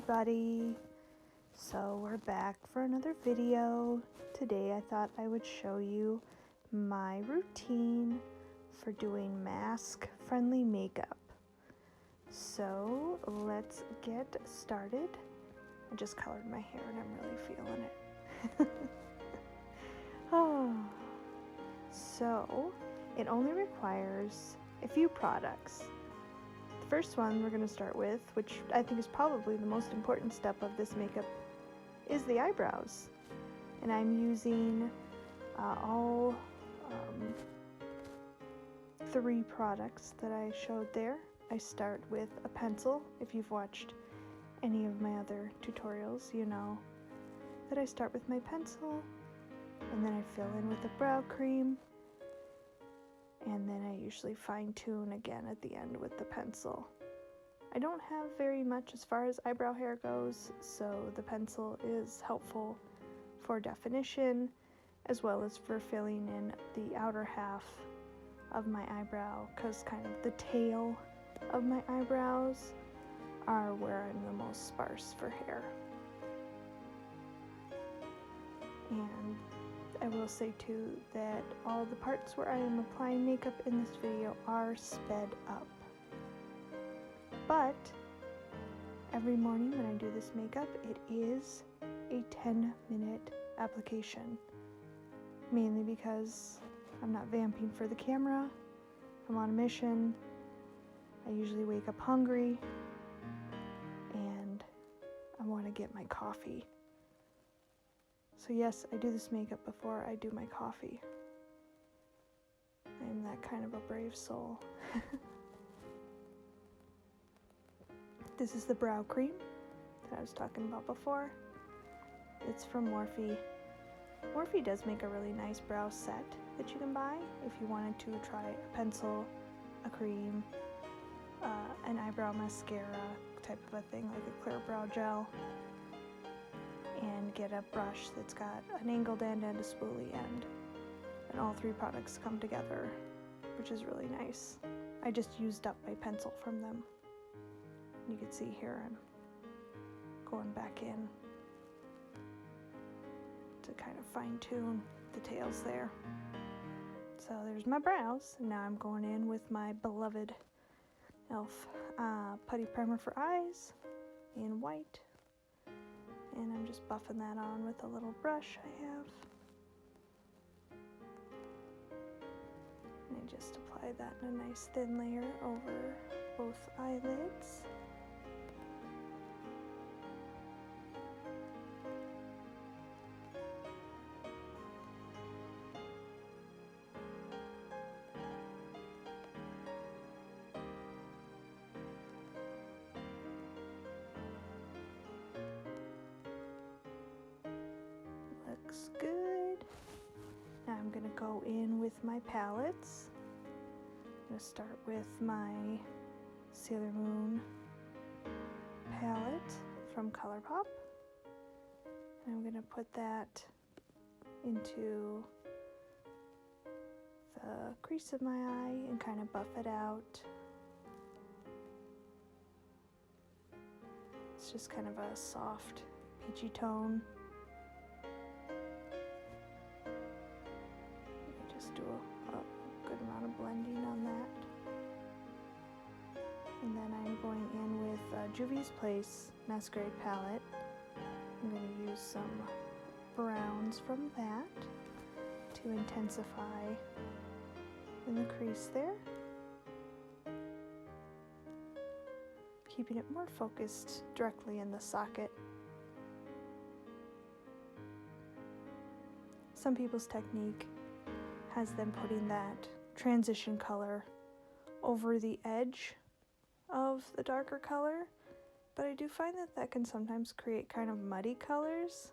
everybody. So we're back for another video. Today I thought I would show you my routine for doing mask friendly makeup. So let's get started. I just colored my hair and I'm really feeling it. So it only requires a few products. The first one we're going to start with, which I think is probably the most important step of this makeup, is the eyebrows. And I'm using all 3 products that I showed there. I start with a pencil. If you've watched any of my other tutorials, you know that I start with my pencil, and then I fill in with a brow cream, and then I usually fine tune again at the end with the pencil. I don't have very much as far as eyebrow hair goes, so the pencil is helpful for definition as well as for filling in the outer half of my eyebrow, because kind of the tail of my eyebrows are where I'm the most sparse for hair. And I will say too that all the parts where I am applying makeup in this video are sped up. But every morning when I do this makeup, it is a 10-minute application. Mainly because I'm not vamping for the camera. I'm on a mission. I usually wake up hungry and I want to get my coffee. So yes, I do this makeup before I do my coffee. I am that kind of a brave soul. This is the brow cream that I was talking about before. It's from Morphe. Morphe does make a really nice brow set that you can buy if you wanted to try a pencil, a cream, an eyebrow mascara type of a thing, like a clear brow gel, and get a brush that's got an angled end and a spoolie end. And all 3 products come together, which is really nice. I just used up my pencil from them. You can see here I'm going back in to kind of fine tune the tails there. So there's my brows, and now I'm going in with my beloved e.l.f. Putty Primer for eyes in white. And I'm just buffing that on with a little brush I have. And I just apply that in a nice thin layer over both eyelids. Looks good. Now I'm going to go in with my palettes. I'm going to start with my Sailor Moon palette from ColourPop. And I'm going to put that into the crease of my eye and kind of buff it out. It's just kind of a soft peachy tone. Do a good amount of blending on that. And then I'm going in with Juvia's Place Masquerade palette. I'm going to use some browns from that to intensify in the crease there, keeping it more focused directly in the socket. Some people's technique has them putting that transition color over the edge of the darker color, but I do find that that can sometimes create kind of muddy colors,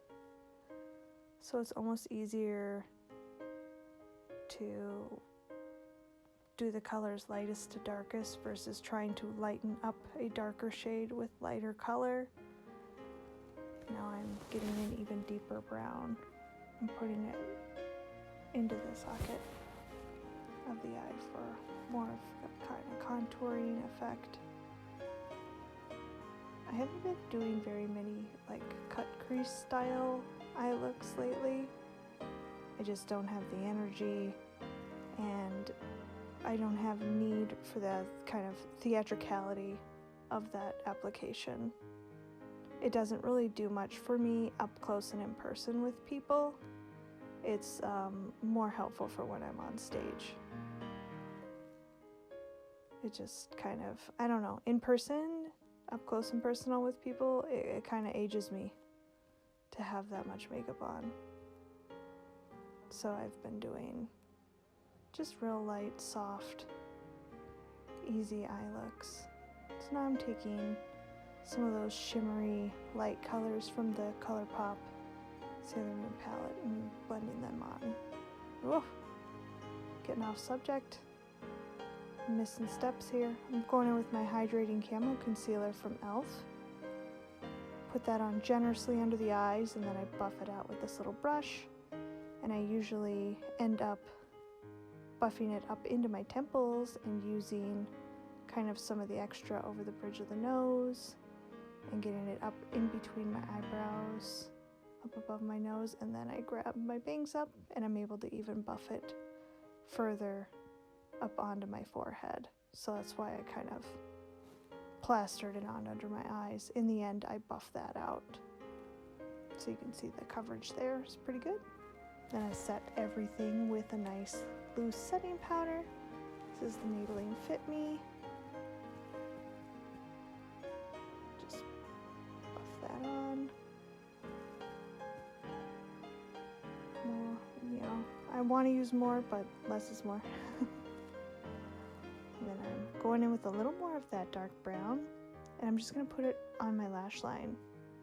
so it's almost easier to do the colors lightest to darkest versus trying to lighten up a darker shade with lighter color. Now I'm getting an even deeper brown and putting it into the socket of the eye for more of a kind of contouring effect. I haven't been doing very many like cut crease style eye looks lately. I just don't have the energy, and I don't have need for the kind of theatricality of that application. It doesn't really do much for me up close and in person with people. It's more helpful for when I'm on stage. It just kind of, I don't know, in person, up close and personal with people, it kind of ages me to have that much makeup on. So I've been doing just real light, soft, easy eye looks. So now I'm taking some of those shimmery light colors from the ColourPop Sailor Moon palette and blending them on. Whoa, getting off subject. I'm missing steps here. I'm going in with my Hydrating Camo Concealer from e.l.f. Put that on generously under the eyes, and then I buff it out with this little brush. And I usually end up buffing it up into my temples and using kind of some of the extra over the bridge of the nose and getting it up in between my eyebrows, up above my nose, and then I grab my bangs up and I'm able to even buff it further up onto my forehead. So that's why I kind of plastered it on under my eyes. In the end, I buff that out. So you can see the coverage there is pretty good. Then I set everything with a nice loose setting powder. This is the Maybelline Fit Me. Just buff that on. More, you know, I want to use more, but less is more. And then I'm going in with a little more of that dark brown, and I'm just going to put it on my lash line,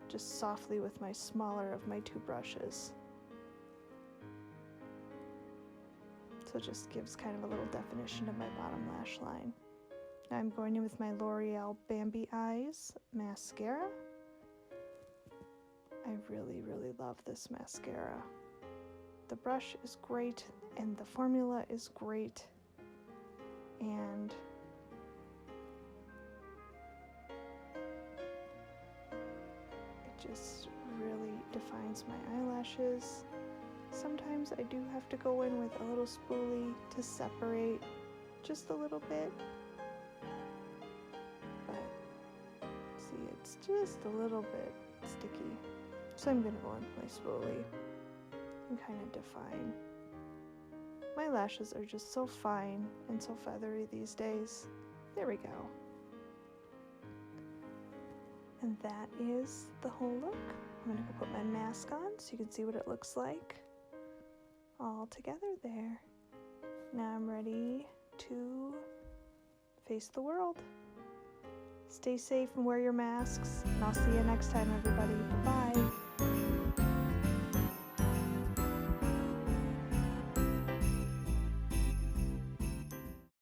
just softly with my smaller of my two brushes. So it just gives kind of a little definition to my bottom lash line. Now I'm going in with my L'Oreal Bambi Eyes mascara. I really, really love this mascara. The brush is great, and the formula is great, and it just really defines my eyelashes. Sometimes I do have to go in with a little spoolie to separate just a little bit, but see, it's just a little bit sticky. So I'm going to go in with my spoolie and kind of define. My lashes are just so fine and so feathery these days. There we go. And that is the whole look. I'm going to go put my mask on so you can see what it looks like all together there. Now I'm ready to face the world. Stay safe and wear your masks, and I'll see you next time, everybody.